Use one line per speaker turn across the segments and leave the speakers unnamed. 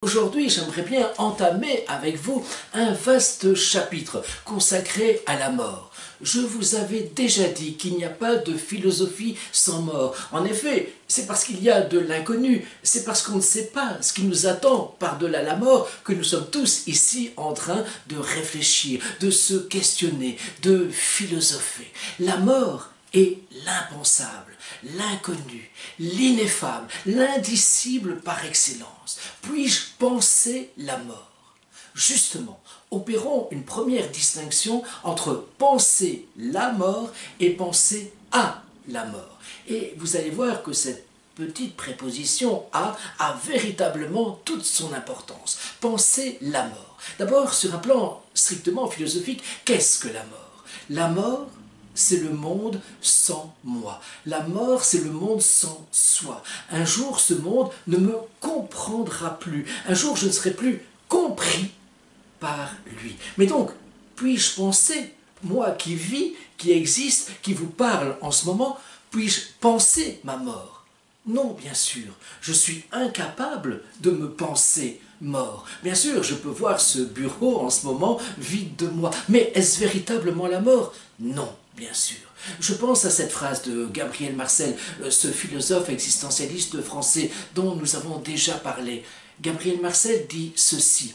Aujourd'hui, j'aimerais bien entamer avec vous un vaste chapitre consacré à la mort. Je vous avais déjà dit qu'il n'y a pas de philosophie sans mort. En effet, c'est parce qu'il y a de l'inconnu, c'est parce qu'on ne sait pas ce qui nous attend par-delà la mort que nous sommes tous ici en train de réfléchir, de se questionner, de philosopher. La mort est l'impensable, l'inconnu, l'ineffable, l'indicible par excellence. Puis-je penser la mort? Justement, opérons une première distinction entre penser la mort et penser à la mort. Et vous allez voir que cette petite préposition a véritablement toute son importance. Penser la mort. D'abord, sur un plan strictement philosophique, qu'est-ce que la mort? La mort, c'est le monde sans moi. La mort, c'est le monde sans soi. Un jour, ce monde ne me comprendra plus. Un jour, je ne serai plus compris par lui. Mais donc, puis-je penser, moi qui vis, qui existe, qui vous parle en ce moment, puis-je penser ma mort? Non, bien sûr, je suis incapable de me penser mort. Bien sûr, je peux voir ce bureau en ce moment vide de moi, mais est-ce véritablement la mort? Non, bien sûr. Je pense à cette phrase de Gabriel Marcel, ce philosophe existentialiste français dont nous avons déjà parlé. Gabriel Marcel dit ceci: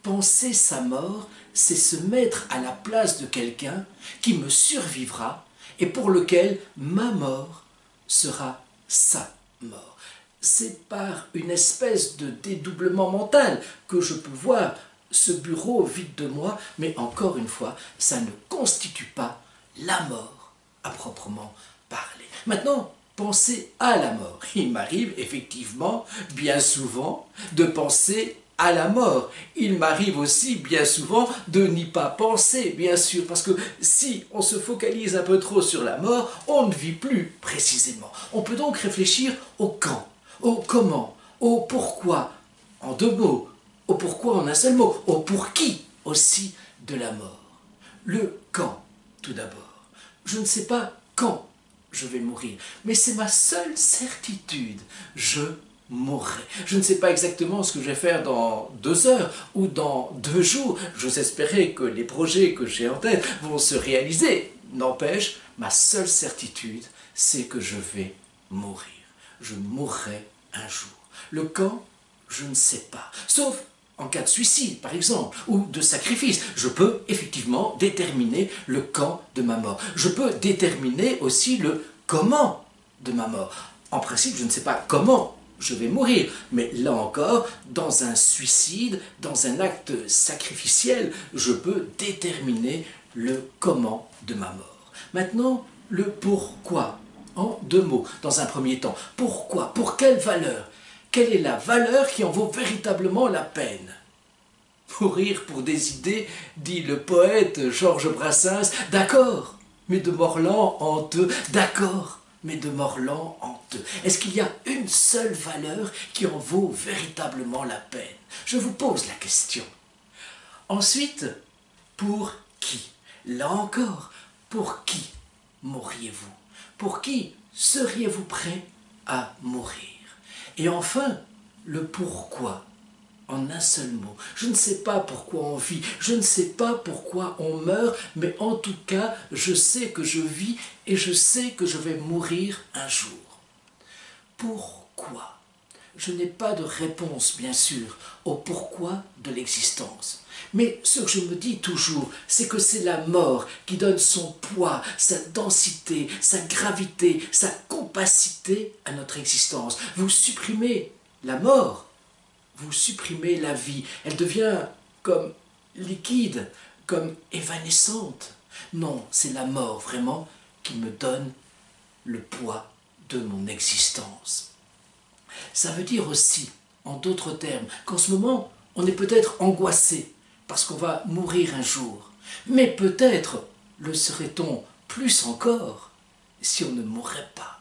penser sa mort, c'est se mettre à la place de quelqu'un qui me survivra et pour lequel ma mort sera sa mort. C'est par une espèce de dédoublement mental que je peux voir ce bureau vide de moi, mais encore une fois, ça ne constitue pas la mort à proprement parler. Maintenant, penser à la mort. Il m'arrive effectivement, bien souvent, de penser à la mort. Il m'arrive aussi bien souvent de n'y pas penser, bien sûr, parce que si on se focalise un peu trop sur la mort, on ne vit plus précisément. On peut donc réfléchir au quand, au comment, au pourquoi, en deux mots, au pourquoi en un seul mot, au pour qui aussi de la mort. Le quand, tout d'abord. Je ne sais pas quand je vais mourir, mais c'est ma seule certitude. Je mourrai. Je ne sais pas exactement ce que je vais faire dans 2 heures ou dans 2 jours. J'ose espérer que les projets que j'ai en tête vont se réaliser. N'empêche, ma seule certitude, c'est que je vais mourir. Je mourrai un jour. Le quand, je ne sais pas. Sauf en cas de suicide, par exemple, ou de sacrifice. Je peux effectivement déterminer le quand de ma mort. Je peux déterminer aussi le comment de ma mort. En principe, je ne sais pas comment je vais mourir. Mais là encore, dans un suicide, dans un acte sacrificiel, je peux déterminer le comment de ma mort. Maintenant, le pourquoi, en 2 mots, dans un premier temps. Pourquoi? Pour quelle valeur? Quelle est la valeur qui en vaut véritablement la peine? Mourir pour des idées, dit le poète Georges Brassens, d'accord, mais de Morland honteux, d'accord, mais de Morland honteux. Est-ce qu'il y a une seule valeur qui en vaut véritablement la peine? Je vous pose la question. Ensuite, pour qui? Là encore, pour qui mourriez-vous? Pour qui seriez-vous prêt à mourir? Et enfin, le pourquoi, en un seul mot. Je ne sais pas pourquoi on vit, je ne sais pas pourquoi on meurt, mais en tout cas, je sais que je vis et je sais que je vais mourir un jour. Pourquoi? Je n'ai pas de réponse, bien sûr, au pourquoi de l'existence. Mais ce que je me dis toujours, c'est que c'est la mort qui donne son poids, sa densité, sa gravité, sa compacité à notre existence. Vous supprimez la mort, vous supprimez la vie. Elle devient comme liquide, comme évanescente. Non, c'est la mort vraiment qui me donne le poids de mon existence. Ça veut dire aussi, en d'autres termes, qu'en ce moment, on est peut-être angoissé parce qu'on va mourir un jour. Mais peut-être le serait-on plus encore si on ne mourrait pas.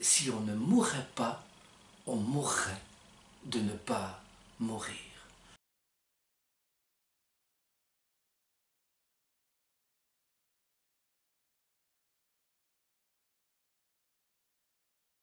Si on ne mourrait pas, on mourrait de ne pas mourir.